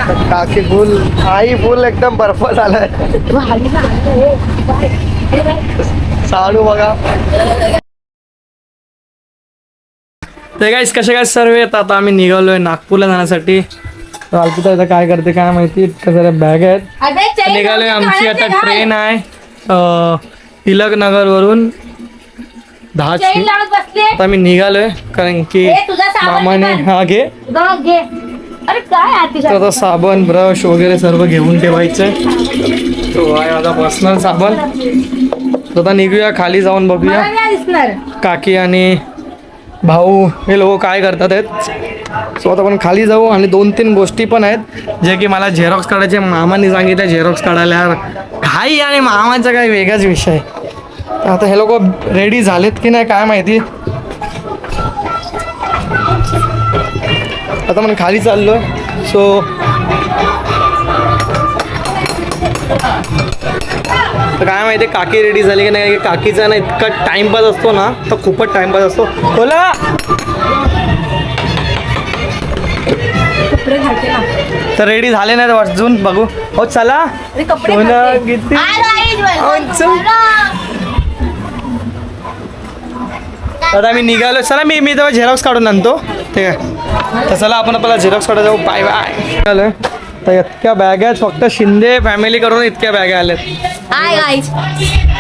काकी फुल आई फुल एकदम बर्फ झालाय. साडू बघा. ते गाईस कसे काय सर्व येत. आता आम्ही निघालोय नागपूरला जाण्यासाठी. तर अल्पिता इथं काय करते काय माहिती. इतकं साऱ्या बॅग आहेत. निघालोय. आमची आता ट्रेन आहे तिलक नगर वरून 10ची. आता आम्ही निघालोय कारण की मामाने हा घे आता साबण ब्रश वगैरे सर्व घेऊन ठेवायचंय. तो आहे माझा पर्सनल साबण. आता निघूया खाली जाऊन बघूया काकी आणि भाऊ हे लोक काय करतात आहेत. सो आता आपण खाली जाऊ. आणि 2-3 गोष्टी पण आहेत जे की मला झेरॉक्स काढायचे. मामाने सांगितलं झेरॉक्स काढायला. यार घाई आणि मामाचा काही वेगळाच विषय. आता हे लोक रेडी झालेत की नाही काय माहिती. आता आपण खाली चाललोय. सो तर काय माहिती काकी रेडी झाली की नाही. काकीचा ना इतका टाइमपास असतो ना तर खूपच टाइमपास असतो. बोला तर रेडी झाले नाही अजून बघू. हो चला किती आता मी निघालो. चला मी तेव्हा झेरॉक्स काढून आणतो. ठीक आहे. तर चला आपण आपल्याला झेरॉक्स काढा जाऊ. Bye bye. निघालोय. तर इतक्या बॅग आहेत. फक्त शिंदे फॅमिली करून इतक्या बॅग आल्यात.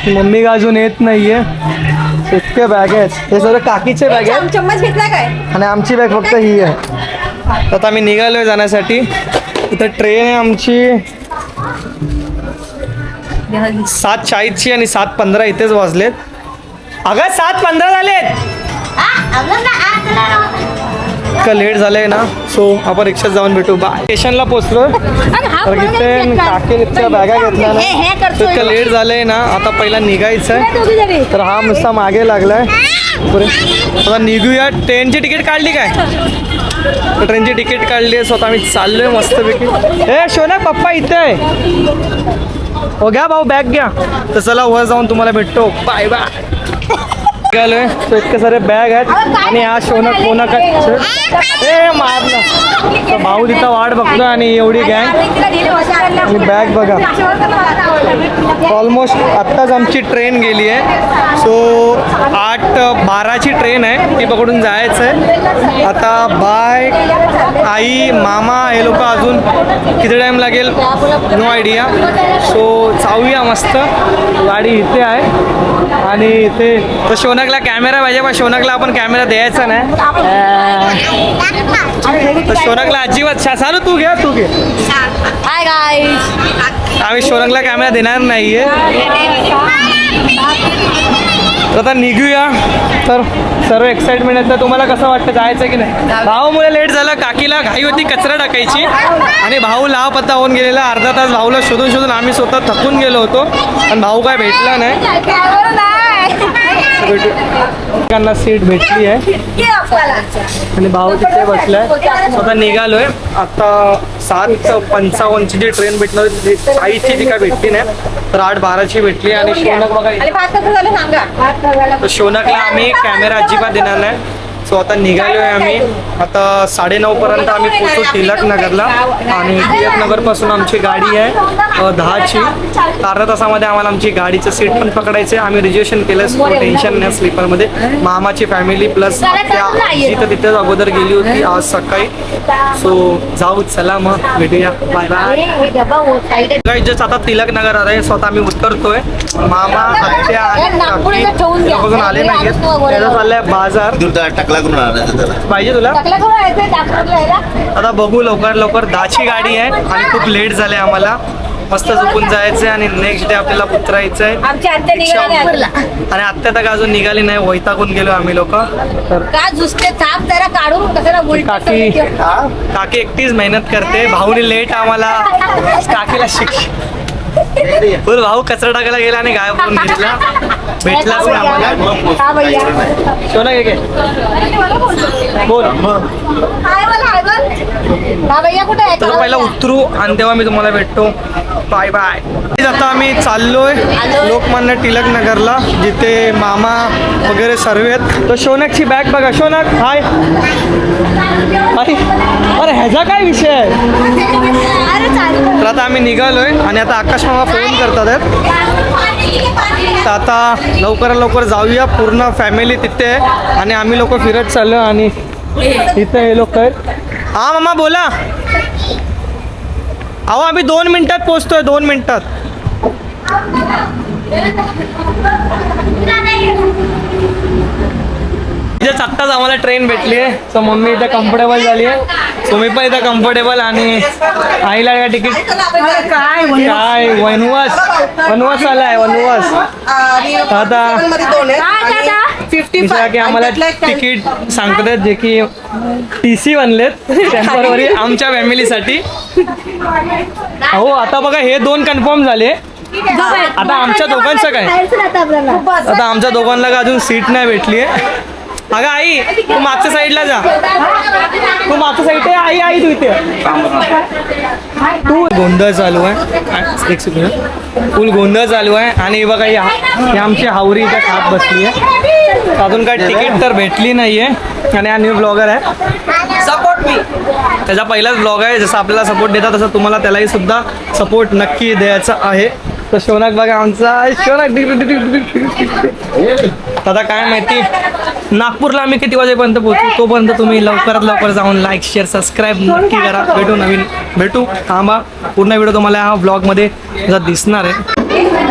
मम्मी का अजून येत नाहीये. इतक्या बॅग आहेत. हे सगळं काकीचे बॅग आहेत. चम्मच घेतला काय. आणि आमची बॅग फक्त ही आहे. आता आम्ही निघालोय जाण्यासाठी. इथं ट्रेन आहे आमची 7:40ची आणि 7:15 इथेच वाजलेत. अगं 7:15 झालेत. इतकं लेट झालंय ना. सो आपण रिक्षात जाऊन भेटू. बाय. स्टेशनला पोचलोय. तर इथे काकी इतक्या बॅगा घेतल्या ना. इतकं लेट झालंय ना. आता पहिला निघायचं आहे. तर हा नुसता मागे लागलाय. आता निघूया. ट्रेनची तिकीट काढली काय. ट्रेनची तिकीट काढली आहे. स्वतः आम्ही चाललोय मस्तपैकी. ए शोना पप्पा इथे आहे. हो घ्या भाऊ बॅग घ्या. तर चला वर जाऊन तुम्हाला भेटतो. Bye bye. निघालोय. तो इतके सारे बॅग आहेत. आणि हा शोना कोणा काय ए मारला. तर भाऊ तिथं वाट बघतो आणि एवढी गँग आणि बॅग बघा. ऑलमोस्ट आत्ताच आमची ट्रेन गेली आहे. सो 8:12ची ट्रेन आहे. ती पकडून जायचं आहे. आता बाय आई मामा हे लोक अजून किती टाईम लागेल नो आयडिया. सो जाऊया मस्त. गाडी इथे आहे. आणि इथे तर शोनकला कॅमेरा पाहिजे पण शोनकला आपण कॅमेरा द्यायचा नाही. तर शोनकला अजिबात चालू तू घे. Hi guys. आम्ही शोनकला कॅमेरा देणार नाहीये. तर आता निघूया. तर सर्व एक्साइटमेंट आहे. तर तुम्हाला कसं वाटतं जायचं की नाही. भाऊमुळे लेट झालं. काकीला घाई होती कचरा टाकायची आणि भाऊ लापत्ता होऊन गेलेला. अर्धा तास भाऊला शोधून शोधून आम्ही स्वतः थकून गेलो होतो. पण भाऊ काय भेटला नाही. त्यांना सीट भेटली आहे आणि भाऊ तिथे बसलाय. स्वतः निघालोय. आता 7:55ची जी ट्रेन भेटणार आईची ती काय भेटली नाही. तर 8:12ची भेटली. आणि शोनक बघा. शोनकला आम्ही कॅमेरा अजिबात देणार नाही. सो आता निघालोय आम्ही. आता 9:30 पर्यंत आम्ही पोहोचू टिळक नगरला. आणि टिळक नगरपासून आमची गाडी आहे 10ची. अर्ध्या तासामध्ये आम्हाला आमची गाडीचं सीट पण पकडायचं आहे. आम्ही रिजर्वेशन केलं. सो टेन्शन नाही. स्लीपरमध्ये मामाची फॅमिली प्लस त्या जिथं तिथेच अगोदर गेली होती आज सकाळी. सो जाऊ चला मग भेटूया. Bye bye. जस्ट आता टिळक नगर आहे. स्वतः आम्ही उतरतोय. मामा आत्या बघून आले नाहीये. त्याचा चाललाय बाजार पाहिजे तुला. आता बघू लवकर लवकर. 10ची गाडी आहे आणि खूप लेट झालंय आम्हाला. मस्त झोपून जायचंय आणि नेक्स्ट डे आपल्याला उतरायचंय. आणि आत्या तर अजून निघाली नाही. वैतागून गेलो आम्ही लोक. तर काकी एकटीच मेहनत करते. भाऊने लेट आम्हाला काकीला बोल. भाऊ कचरा टाकायला गेला आणि गायब करून घेतला. भेटला पण आम्हाला. शोना घे बोल. तर पहिला उतरू आणि तेव्हा मी तुम्हाला भेटतो. Bye bye. आता आम्ही चाललोय लोकमान्य टिळक नगरला जिथे मामा वगैरे सर्व आहेत. तर शोनकची बॅग बघा. शोनक हाय. अरे ह्याचा काय विषय आहे? अरे चालू तर आता आम्ही निघालोय आणि आता आकाश मामा फोन करतात आहेत. तर आता लवकर जाऊया, पूर्ण फॅमिली तिथे आहे आणि आम्ही लोक फिरत चाललो आणि इथे हे लोक आहेत. हा मामा बोला. अहो आम्ही 2 मिनिटात पोहोचतोय, 2 मिनिटात. इथेच आत्ताच आम्हाला ट्रेन भेटली आहे, सो मम्मी इथं कम्फर्टेबल झाली आहे. सो मी पण इथं कम्फर्टेबल आणि आईला काय तिकीट काय वनवास आलाय वनवास. आता की आम्हाला तिकीट सांगतात जे की TC बनलेत टेम्पररी आमच्या फॅमिलीसाठी. हो आता बघा हे 2 कन्फर्म झाले. आता आमच्या दोघांचं काय? आता आमच्या दोघांना का अजून सीट नाही भेटली आहे. अगं आई तू मागच्या साईडला जा, तू मागच्या साईड आहे. आई तू इथे तू. गोंधळ चालू आहे, एक सेकंड. फुल गोंधळ चालू आहे आणि बघा ही आमची हावरी इथे खात बसली आहे. अजून काय तिकीट तर भेटली नाहीये आणि हा न्यू ब्लॉगर आहे. Support me. त्याचा पहिलाच ब्लॉग आहे, जसं आपल्याला सपोर्ट देतात तसं तुम्हाला त्यालाही सुद्धा सपोर्ट नक्की द्यायचा आहे. तर शौनक बघा आमचा शौनक. आता काय माहिती नागपूरला आम्ही किती वाजेपर्यंत पोहोचू, तोपर्यंत तुम्ही लवकरात लवकर जाऊन लाईक शेअर सबस्क्राईब नक्की करा. भेटू थांबा, पूर्ण व्हिडिओ तुम्हाला ह्या ब्लॉगमध्ये दिसणार आहे.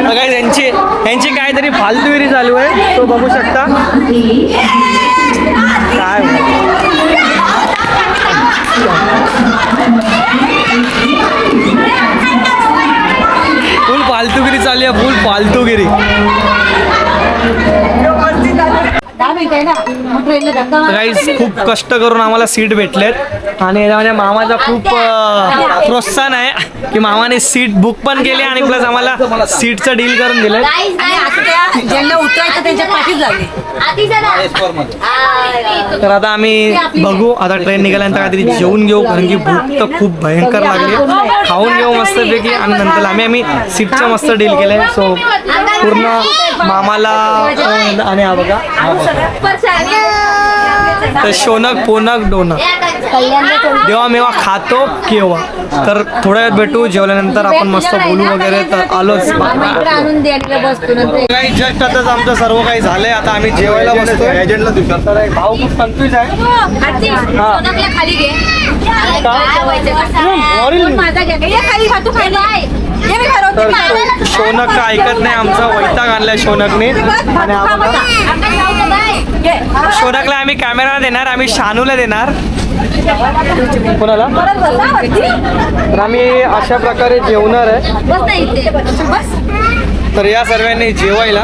तर काय यांची काहीतरी फालतूगिरी चालू आहे, तो बघू शकता. काय फुल फालतूगिरी चालू आहे, फुल फालतूगिरी. गाईज खूप कष्ट करून आम्हाला सीट भेटलेत आणि याच्यामध्ये मामाचा खूप प्रोत्साहन आहे की मामाने सीट बुक पण केली आणि प्लस आम्हाला सीटचं डील करून दिलं. ज्यांना उतरायचं त्यांच्या पाठीत लागले. तर आता आम्ही बघू, आता ट्रेन निघाल्यानंतर काहीतरी जेवून घेऊ, कारण की भूक तर खूप भयंकर लागली. खाऊन घेऊ मस्तपैकी आणि नंतर आम्ही सीटचं मस्त डील केलंय. सो पूर्ण मामाला आणि हा बघा तर शौनक पोनक डोनक जेव्हा मेवा खातो केव्हा. तर थोड्या वेळात भेटू, जेवल्यानंतर आपण मस्त बोलू वगैरे. तर आलोच काही जस्ट आताच आमचं सर्व काही झालंय. आता आम्ही जेवायला बसतोय. एजंटला तर भाऊ खूप कन्फ्युज आहे. तर शौनक का ऐकत नाही, आमचा वैताग आणलाय शौनकने. आणि शौनकला आम्ही कॅमेरा देणार, आम्ही शानूला देणार. कोणाला? तर आम्ही अशा प्रकारे जेवणार आहे. तर या सर्वांनी जेवायला.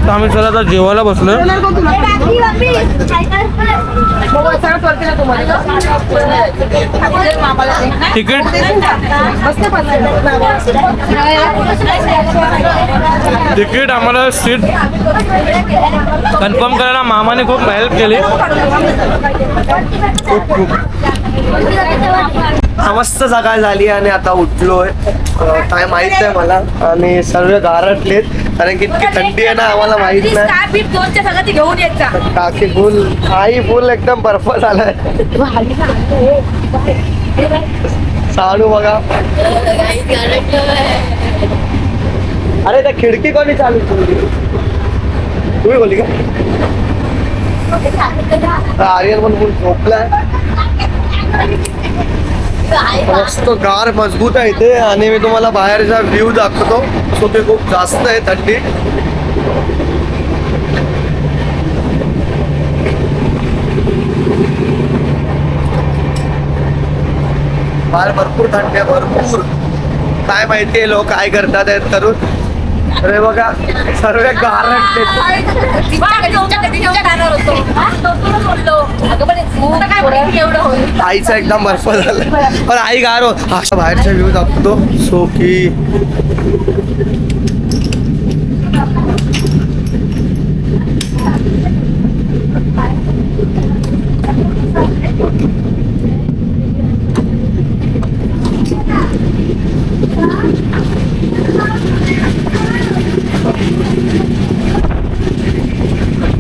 तर आम्ही चला आता जेवायला बसलोय. तिकीट आम्हाला सीट कन्फर्म करायला मामाने खूप हेल्प केली. खूप मस्त सकाळ झाली आणि आता उठलोय. काय माहित नाही मला आणि सर्व गारटलेत कारण की इतकी थंडी आहे ना, आम्हाला माहित नाही. टाकी फुल, आई फुल एकदम बर्फ झालाय. साडू बघा. अरे त्या खिडकी कोणी चालू केली? तुम्ही बोलली का? आर्यन पण फुल झोपलाय. मस्त गार मजबूत आहे इथे आणि मी तुम्हाला बाहेरचा व्ह्यू दाखवतो. सो ते खूप जास्त आहे थंडी. बाहेर भरपूर थंडी आहे, भरपूर. काय माहितीये लोक काय करतात आहेत तरुण. अरे बघा सर्व गारट. आईचा एकदम बर्फ झाला पण आई गार हो. अशा बाहेरचा व्ह्यू दाखवतो. सो की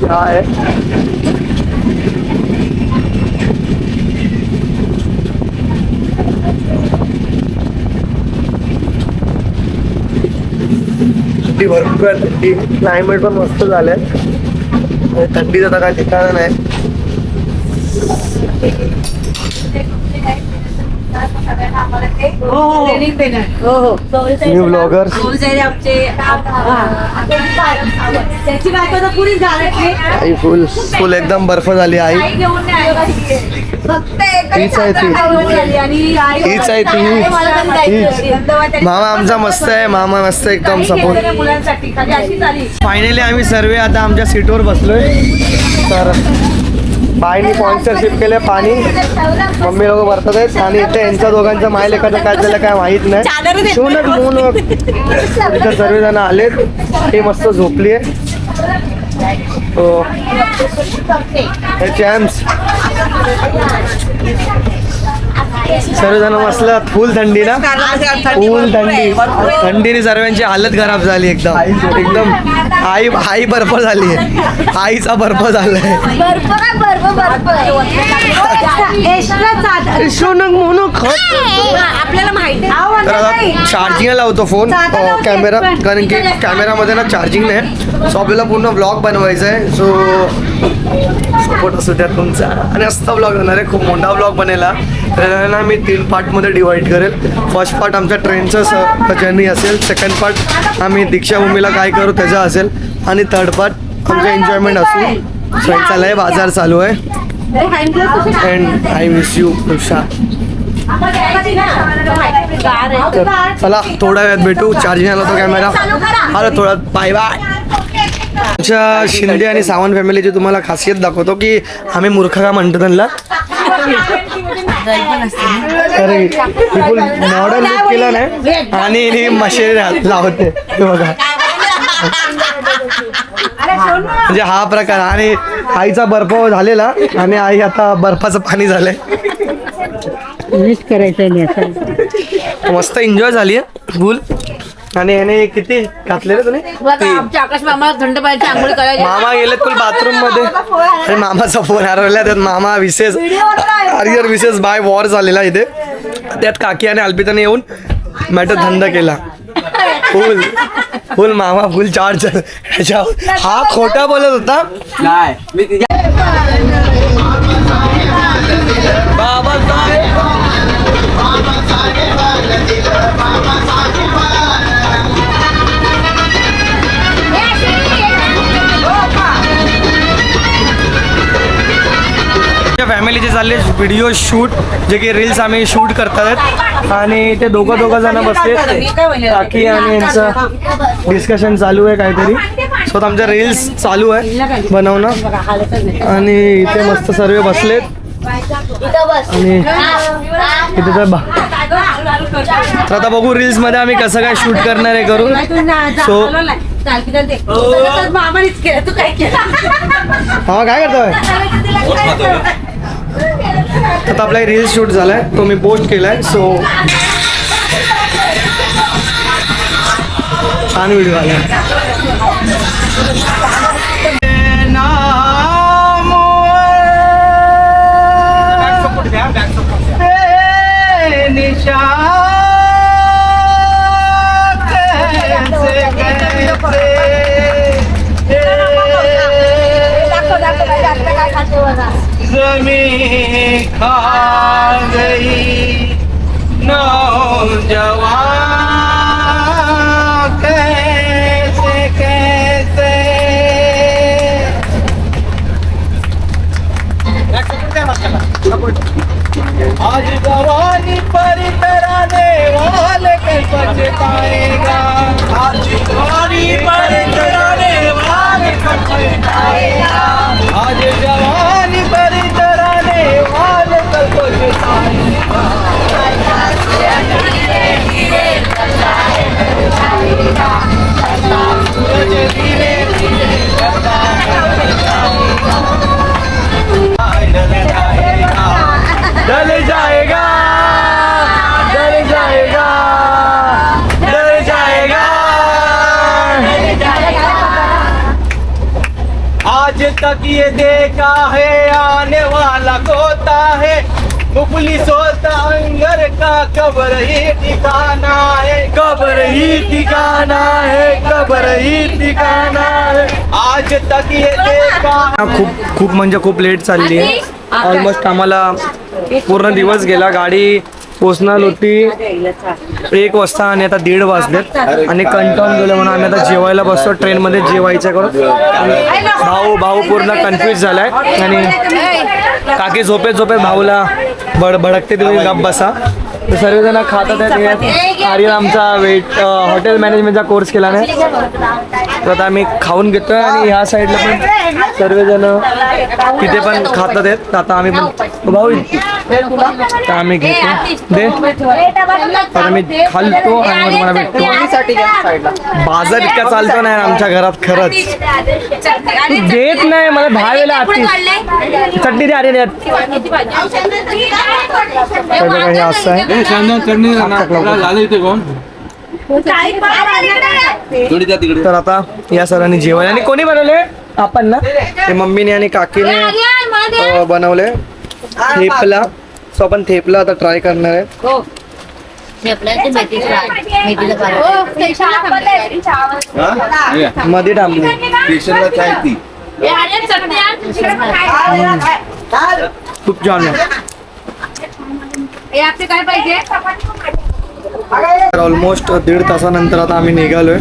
काय थंडी भरपूर आहे, थंडी. क्लायमेट पण मस्त झालंय. थंडीचं तर काय ठिकाण नाही. न्यू ब्लॉगर त्याची बायको तर पुरी झाली. आई फुल फुल एकदम बर्फ झाली. आई हीच आहे ती, हीच आहे ती, हीच. मामा आमचा मस्त आहे, मामा मस्त एकदम सपोर्ट. मुलांसाठी फायनली आम्ही सर्व आता आमच्या सीटवर बसलोय. तर बाईने स्पॉन्सरशिप केले पाणी, मम्मी लोक भरतात आहेत. आणि इथे यांच्या दोघांचं माय लेखाचं काय झालं काय माहित नाही. शोनक म्हणून इथे सर्वजण आलेत. ती मस्त झोपली आहे. चॅम्प्स सर्वजण बसला. फुल थंडी ना, फुल थंडी. थंडीने सर्वांची हालत खराब झाली एकदम एकदम. आई बर्फ झाली आहे, आईचा बर्फ झालाय. आपल्याला माहिती तर आता चार्जिंगला लावतो फोन, कॅमेरा, कारण की कॅमेरामध्ये ना चार्जिंग नाही. सो आपल्याला पूर्ण ब्लॉग बनवायचा आहे. सो सपोर्ट असू द्या तुमचा. आणि असता ब्लॉग होणार आहे, खूप मोठा ब्लॉग बनेला. त्याला मी 3 पार्टमध्ये डिवाईड करेल. फर्स्ट पार्ट आमच्या ट्रेनचं जर्नी असेल, सेकंड पार्ट आम्ही दीक्षाभूमीला काय करू त्याचा असेल, आणि थर्ड पार्ट आमचं एन्जॉयमेंट असू. सो चालू आहे, बाजार चालू आहे. And I miss you Usha. तर चला थोड्या वेळात भेटू. चार्जिंग आला होता कॅमेरा. अरे थोडा बाय बाय. आमच्या शिंदे आणि सावंत फॅमिलीची तुम्हाला खासियत दाखवतो की आम्ही मूर्ख का म्हणतो त्यांना. अरे फुल मॉडल लुक केला नाही आणि मशीन लावते हे बघा. म्हणजे हा प्रकार. आणि आईचा बर्फ झालेला आणि आई आता बर्फाचं पाणी झालंय. मस्त एन्जॉय झाली आहे फुल. आणि याने किती घातलेलं तुम्ही? आकाश मामा थंड पाण्याची आंघोळ करायची. मामा गेलेत कुल बाथरूम मध्ये आणि मामाचा फोन हरवला. त्यात मामा विशेष हरिहर विशेष बाय वॉर झालेला इथे. त्यात काकी आणि अल्पिताने येऊन मॅटर थंड केला. फुल फुल मामा फुल चार्ज. हा खोटा बोलत होता. फॅमिलीचे चालले व्हिडिओ शूट, जे की रील्स आम्ही शूट करतात आहेत. आणि ते दोघं जण बसले. काकी आणि यांचं डिस्कशन चालू आहे काहीतरी. सो आमच्या रील्स चालू आहे बनवणं. आणि इथे मस्त सर्व बसलेत. आणि इथे तर आता बघू रील्स मध्ये आम्ही कसं काय शूट करणार आहे करून. सो हा काय करतोय आता आपला रील्स शूट झालाय, तो मी पोस्ट केलाय. सो छान व्हिडिओ आलाय. जमीन खा गई नौजवान कैसे कैसे. आज जवानी पर तराने वाले के पछताएगा. आज जवानी पर तराने वाले पछताएगा. आज जवानी पर तराने वाले कल पछताएगा. आज तक ये देखा है आने वाला कोता है पुलिस होता अंगर का कब्र ही ठिकाना है कब्र ही ठिकाना है कब्र ही ठिकाना है आज तक ये देखा खूप म्हणजे खूप लेट चालली आहे ऑलमोस्ट आम्हाला पूर्ण दिवस गेला गाडी पोचणार होती 1 वाजता आणि आता 1:30 वाजलेत आणि कंटाळून गेलो म्हणून आम्ही आता जेवायला बसतो ट्रेनमध्ये जेवायचं करून आणि भाऊ पूर्ण कन्फ्यूज झालाय आणि काकी झोपेत भाऊला भडकते तुम्ही गप बसा तर सर्वजण खातात आहेत आर्यन आमचा हॉटेल मॅनेजमेंटचा कोर्स केला नाही तर आता आम्ही खाऊन घेतोय आणि ह्या साईडला पण सर्वजण तिथे पण खातात आहेत आता आम्ही पण भाऊ तर आम्ही घेतो दे तर आम्ही खालतो आणि मग मला भेटतो बाजार इतका चालतो नाही आमच्या घरात खरंच देत नाही मला 10 वेळेला आती चटणी दे आर्यन यात हे असं आहे तर आता या सरांनी जेवण आणि कोणी बनवले आपण ना ते मम्मीने आणि काकीने बनवले थेपला सो आपण थेपला आता ट्राय करणार आहे मध्ये टाकली खूप छान आहे काय पाहिजे ऑलमोस्ट 1.5 तासानंतर आता आम्ही निघालोय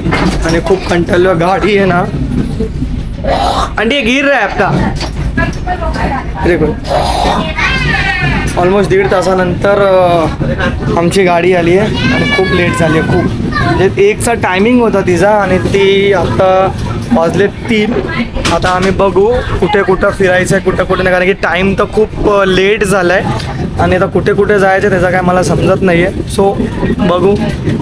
आणि खूप कंटाळलो गाडी आहे ना आणि गिर रहा है आपका देखो ऑलमोस्ट 1.5 तासानंतर आमची गाडी आली आहे आणि खूप लेट झाली आहे खूप म्हणजे 1चा टायमिंग होता तिचा आणि ती आता वाजले 3 आता आम्ही बघू कुठे फिरायचं आहे कुठे नाही कारण की टाईम तर खूप लेट झाला आहे आणि आता कुठे जायचं त्याचं काय मला समजत नाही आहे सो बघू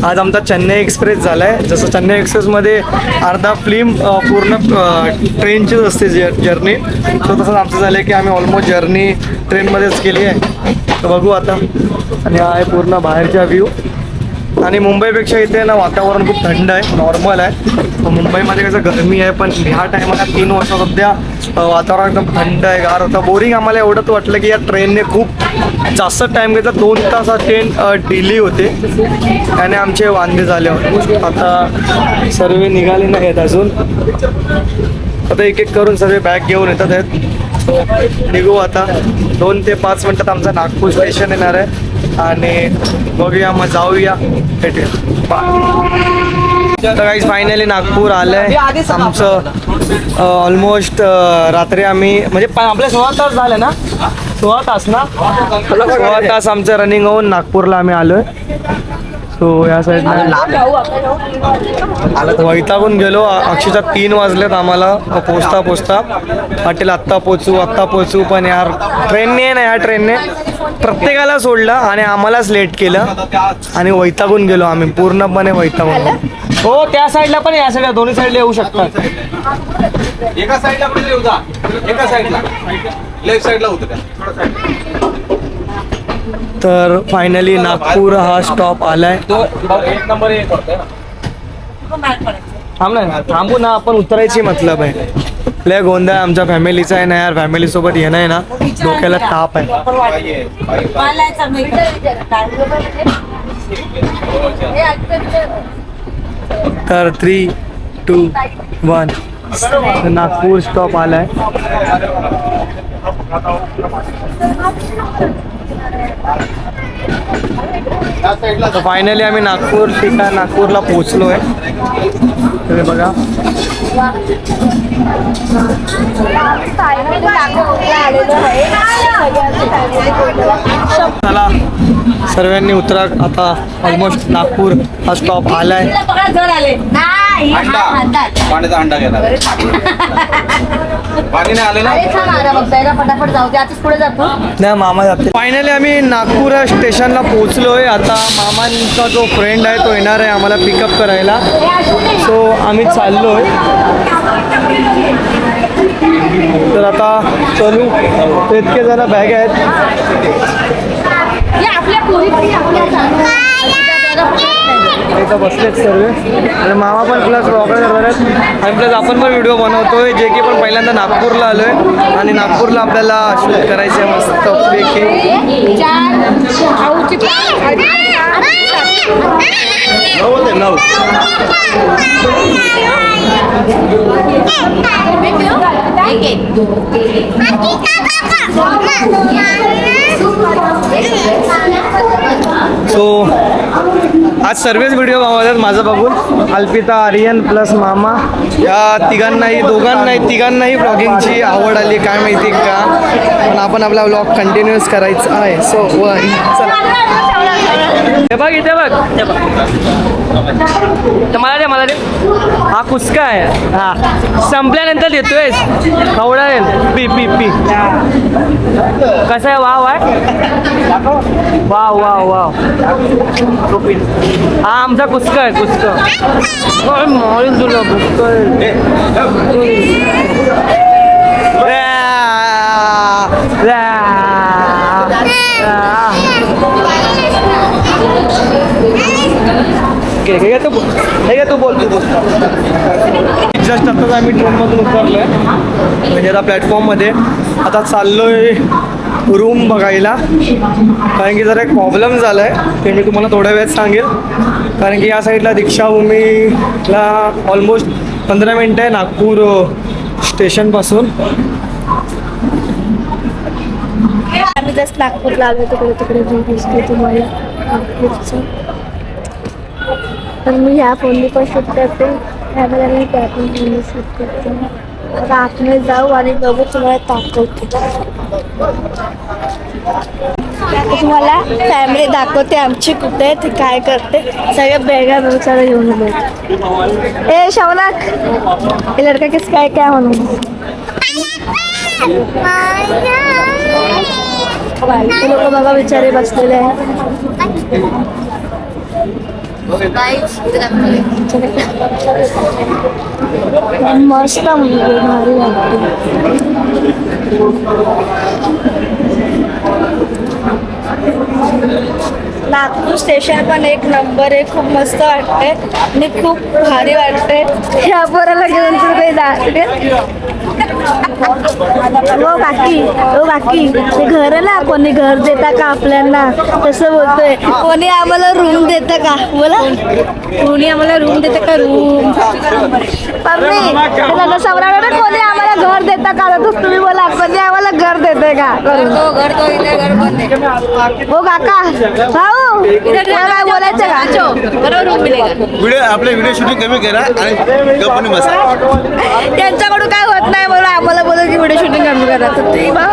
आज आमचा चेन्नई एक्सप्रेस झाला आहे जसं चेन्नई एक्सप्रेसमध्ये अर्धा फिल्म पूर्ण ट्रेनचीच असते जर्नी सो तसंच आमचं झालं आहे की आम्ही ऑलमोस्ट जर्नी ट्रेनमध्येच केली आहे तर बघू आता आणि हा आहे पूर्ण बाहेरचा व्ह्यू आणि मुंबईपेक्षा इथे ना वातावरण खूप थंड आहे नॉर्मल आहे मुंबईमध्ये कसं गरमी आहे पण ह्या टायमाला 3 वर्ष सध्या वातावरण एकदम थंड आहे गार होतं बोरिंग आम्हाला एवढंच वाटलं की या ट्रेनने खूप जास्त टाईम घेतला 2 तास ट्रेन डिले होते त्याने आमचे वांदे झाले होते आता सर्व निघाले नाही आहेत अजून आता एक करून सर्व बॅग घेऊन येतात आहेत निघू आता 2 ते 5 मिनटात आमचं नागपूर स्टेशन येणार आहे आणि बघूया मग जाऊया भेटूया तर गाईज फायनली नागपूर आलंय आमचं ऑलमोस्ट रात्री आम्ही म्हणजे आपले 16 तास झाले ना 16 तास ना 16 तास आमचं रनिंग होऊन नागपूरला आम्ही आलोय सो या साईड वैतागून गेलो अक्षरशः 3 वाजलेत आम्हाला पोचता हॉटेल आत्ता पोचू पण यार ट्रेनने ना या ट्रेनने प्रत्येकाला सोडलं आणि आम्हालाच लेट केलं आणि वैतागून गेलो आम्ही पूर्णपणे वैतागून हो त्या साईडला पण या साईडला दोन्ही साईडला येऊ शकतात एका साईडला पण येऊ जा एका साईडला लेफ्ट साईडला होतं तर फायनली नागपूर हा स्टॉप आलाय एक नंबर एक होतं थांब ना थांबू ना आपण उतरायची मतलब आहे लय गोंधळ आमच्या फॅमिलीचा आहे ना यार फॅमिली सोबत येणं आहे ना डोक्याला ताप आहे तर 3, 2, 1 नागपूर स्टॉप आलाय तर फायनली आम्ही नागपूरला पोहोचलोय तुम्ही बघा चला सर्वांनी उतरा आता ऑलमोस्ट नागपूर हा स्टॉप आलाय पाण्याचा अंडा घेणार पाणी नाही आलं ना फटाफट जाऊ दे आताच पुढे जातो नाही मामा जाते फायनली आम्ही नागपूर स्टेशनला पोहोचलोय आता मामांचा जो फ्रेंड आहे तो येणार आहे आम्हाला पिकअप करायला सो आम्ही चाललोय तर आता चलू तर इतके जरा बॅग आहेत इथं बसलेत सर्व आणि मामा पण प्लस ब्लॉगर करणार आहेत आणि प्लस आपण पण व्हिडिओ बनवतोय जे की पण पहिल्यांदा नागपूरला आलोय आणि नागपूरला आपल्याला शूट करायचं आहे मस्त पैकी. सो आज सर्वच व्हिडिओ बनवतात माझं बघून. अल्पिता, आर्यन प्लस मामा या तिघांनाही ब्लॉगिंगची आवड आली काय माहिती का, पण आपण आपला ब्लॉग कंटिन्यूस करायचा आहे. सो चला हे बघ इथे बघ मला दे हा कुचका आहे. हा संपल्यानंतर देतोयस खवडायन पी पी पी कसं आहे. वाव आहे वाव वाव वाव. हा आमचा कुचका आहे कुचका मारून तुला तू बोल. जस्ट आताच आम्ही ट्रेनमधून उतरलो आहे म्हणजे आता प्लॅटफॉर्ममध्ये. आता चाललोय रूम बघायला कारण की जरा एक प्रॉब्लेम झाला आहे ते मी तुम्हाला थोड्या वेळात सांगेल. कारण की या साईडला दीक्षाभूमीला ऑलमोस्ट 15 मिनटं आहे नागपूर स्टेशनपासून. आम्ही जस्ट नागपूरला आलो तिकडे दिसते तुम्हाला नागपूरचं. तर मी ह्या फोननी पण शूट करते ह्यामध्ये मी त्या पण फोननी शूट करते. आता आतमध्ये जाऊ आणि बघू तुम्हाला दाखवते. आता तुम्हाला फॅमिली दाखवते आमची कुठे ते काय करते. सगळे बेगा बेचारा घेऊन येतो. ए शौनक हे लड़का किस काय काय म्हणून ते लोक बघा बिचारे बसलेले आहेत. मस्त मुलगी भारी वाटते. नागपूर स्टेशन पण एक नंबर आहे. खूप मस्त वाटते आणि खूप भारी वाटते. ह्या पोराला घेऊन कुठे हो काकी ते घर ना कोणी घर देता का आपल्याला तसं बोलतोय. कोणी आम्हाला रूम देतं का बोला. कोणी आम्हाला रूम देतं का रूम पम्मी सवराला कोणी आम्हाला घर देतं का तुम्ही बोला कोणी आम्हाला घर देते का. हो काका भाऊ काय बोलायचं का व्हिडिओ आपले व्हिडिओ शूटिंग कमी करा आणि गप्पाने बसा. त्यांच्याकडून काय होत नाही बोला आम्हाला बोलत की व्हिडिओ शूटिंग कमी करा तर ते बघा